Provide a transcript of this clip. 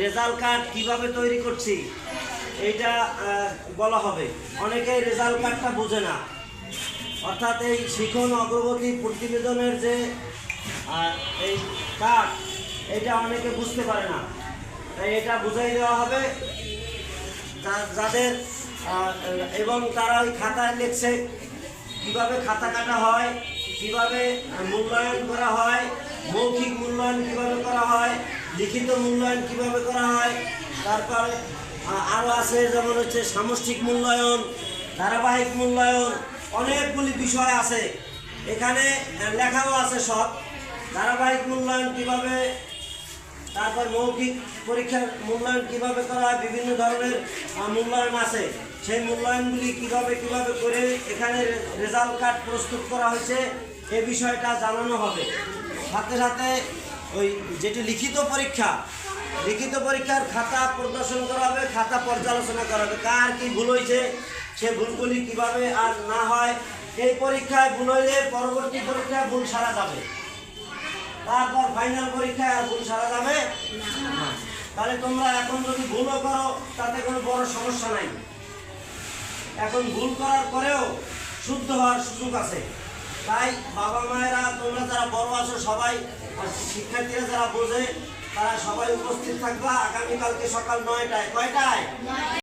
Result card কিভাবে তৈরি করছি এইটা বলা হবে। অনেকে রেজাল্ট কার্ডটা বোঝে না, অর্থাৎ এই শিখন অগ্রগতি প্রতিবেদনের যে এই কার্ড, এটা অনেকে বুঝতে পারে না। তাই এটা বুঝাই দেওয়া হবে যাদের, এবং তারা ওই খাতায় লিখছে কিভাবে খাতা কাটা হয়, কিভাবে মূল্যায়ন করা হয়, মৌখিক মূল্যায়ন কিভাবে করা হয়, লিখিত মূল্যায়ন কিভাবে করা হয়। তারপরে আরও আছে যেমন হচ্ছে সামষ্টিক মূল্যায়ন, ধারাবাহিক মূল্যায়ন, অনেকগুলি বিষয় আছে এখানে লেখাও আছে সব। ধারাবাহিক মূল্যায়ন কিভাবে, তারপর মৌখিক পরীক্ষার মূল্যায়ন কিভাবে করা হয়, বিভিন্ন ধরনের মূল্যায়ন আছে। সেই মূল্যায়নগুলি কিভাবে করে এখানে রেজাল্ট কার্ড প্রস্তুত করা হয়েছে এই বিষয়টা জানানো হবে। সাথে সাথে ওই যেটি লিখিত পরীক্ষার খাতা প্রদর্শন করা হবে, খাতা পর্যালোচনা করা হবে, কার কি ভুল হয়েছে, সে ভুলগুলি কিভাবে আর না হয়। এই পরীক্ষায় ভুল হইলে পরবর্তী পরীক্ষায় ভুল সারা যাবে, তারপর ফাইনাল পরীক্ষায় আর ভুল সারা যাবে না। তাহলে তোমরা এখন যদি ভুলও করো তাতে কোনো বড় সমস্যা নাই। এখন ভুল করার পরেও শুদ্ধ হওয়ার সুযোগ আছে। তাই বাবা মায়েরা, তোমরা যারা বড় আছো সবাই, শিক্ষার্থীরা যারা বোঝে তারা সবাই উপস্থিত থাকবা আগামীকালকে সকাল 9টায়। কয়টায়?